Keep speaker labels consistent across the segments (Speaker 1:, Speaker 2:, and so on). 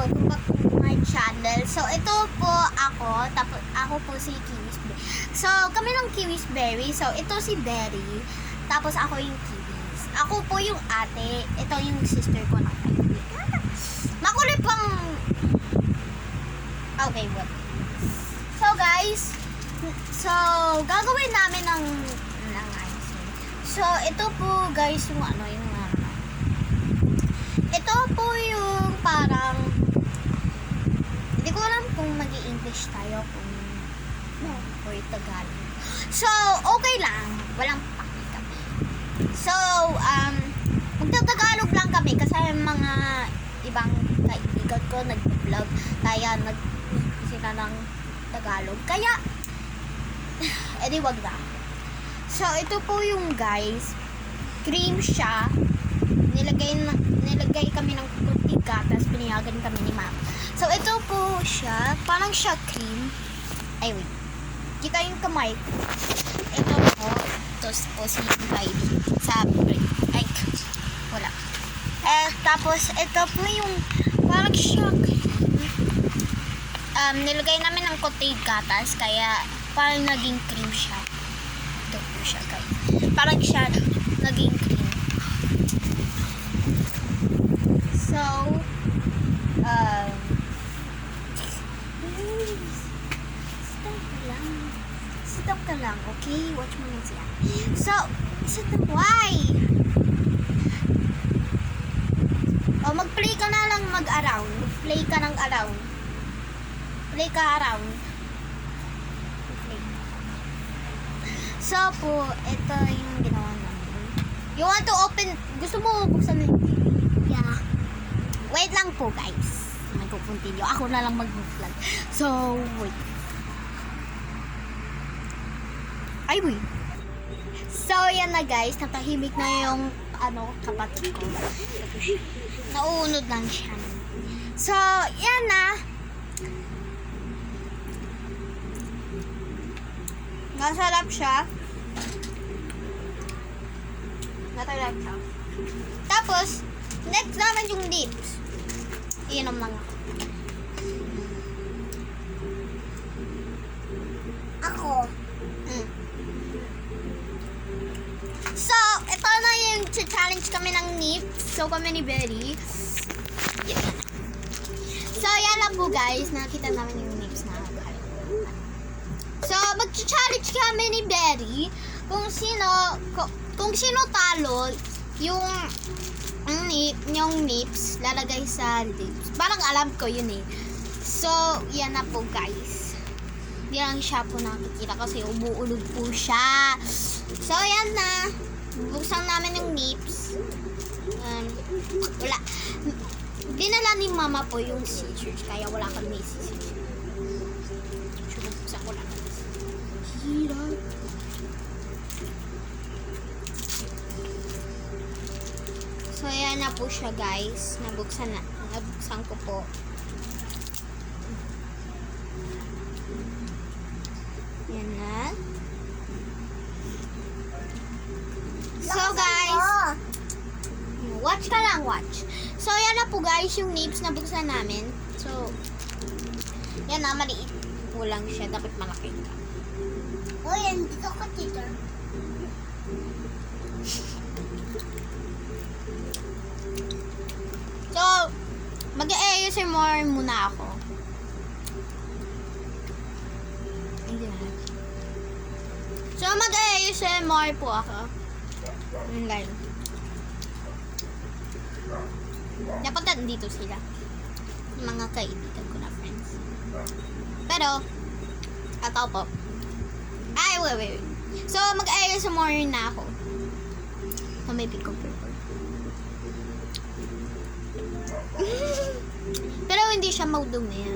Speaker 1: welcome back to my channel. So, ito po ako, tapos ako po si Kiwis Berry. So, kami ng Kiwis Berry. So, ito si Berry, tapos ako yung Kiwis. Ako po yung ate, ito yung sister ko na kaibigan. Makulit pang... Okay, what? So, guys, gagawin namin ng icing. So, ito po, guys, yung ito po yung parang hindi ko alam kung mag-i-English tayo or Tagalog. So, okay lang. Walang paki kami. So, magta-Tagalog lang kami kasi mga ibang kaibigan ko nag-vlog kaya sila ng Tagalog. Kaya, edi wag na. So, ito po yung guys. Cream siya. Nilagay kami ng kutika, tapos pinayagan kami ni ma'am. So, ito po siya. Parang siya cream. Ay, wait. Kita yung kamay. Ito po. Ito po si Kylie. Sa break. Ay, wala. Tapos, ito po yung parang siya cream. Nilagay namin ng kutika, tapos kaya parang naging cream siya. Ito po siya, guys. Parang siya naging cream. So, stop ka lang, okay? Watch mo lang siya. So, why? O, mag-play ka na lang mag-around. Mag-play ka ng around. Play ka around. Okay. So, po, ito yung ginawa namin. You want to open, gusto mo buksan na yung TV? Yeah. Wait lang po, guys. Magkukuntinyo. Ako na lang mag-vlog. So, wait. Ay, wait. So, yan na, guys. Natahimik na yung, kapatid ko. Nauunod lang siya. So, yan na. Masarap siya. Masarap siya. Tapos, next naman yung lips. Iinom lang ako. So, ito na yung challenge kami ng nips. So, kami ni Berry. Yan. So, yan na po, guys. Nakita namin yung nips na. So, mag-challenge kami ni Berry kung sino talo yung nips lalagay sa lips. Parang alam ko yun eh. So, yan na po, guys. Hindi lang siya po nakikita kasi umuulog po siya. So, yan na. Buksan namin yung nips. Wala. Dinala ni mama po yung scissors. Kaya wala kami scissors. Buksan ko lang. Hirap. So, yan na po siya, guys. Nabuksan ko po. Yan na. So, guys. Watch ka lang, watch. So, yan na po, guys, yung nips na buksan namin. So, yan na, maliit po lang siya. Dapat malaki. Oh, yan. Dito ka, teacher. So, mag-ASMR muna ako. So, mag-ASMR po ako. Online. Dapat nandito sila. Yung mga kaibigan ko na friends. Pero, ataw po. Ay, wait. So, mag-ASMR na ako. May pick up purple. Pero hindi siya maudumi.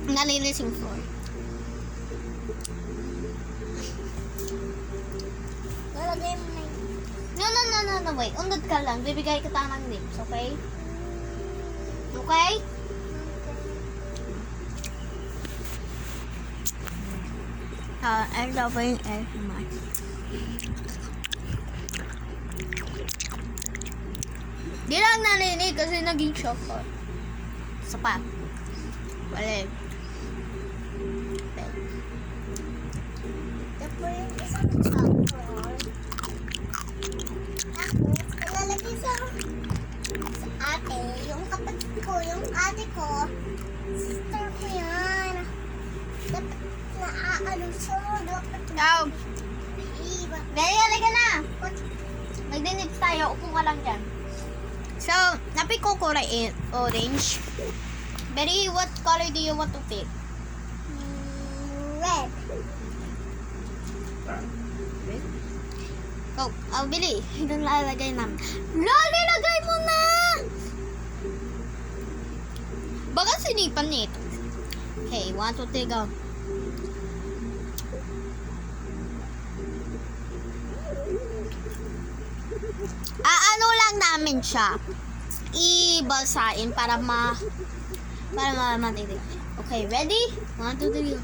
Speaker 1: Nalinis yung floor. Lalagay mo na yun. No, wait. Undod ka lang. Bibigay kita ng lips, okay? Okay? Ito pa yung ASMR. Di lang narinig kasi naging shock ko. Isa pa. Bale.
Speaker 2: Ito po yung isang chocolate. Tapos, ilalagay sa ate, yung kapatid ko, yung ate ko, sister ko yan. Dapat naaano siya, dapat
Speaker 1: Ikaw.
Speaker 2: iiwan.
Speaker 1: Beli, halika na. Magdinips tayo. Upo ka lang dyan. So, napick ko kulay orange. Beli, what color do you want to pick?
Speaker 2: Red.
Speaker 1: Go. Oh, Billy. Doon lalagay namin. Lalagay mo na! Baka sinipan nito. Okay, 1, 2, 3, go. Ano lang namin siya. Ibalsain para matitig. Okay, ready? 1, 2, 3, go.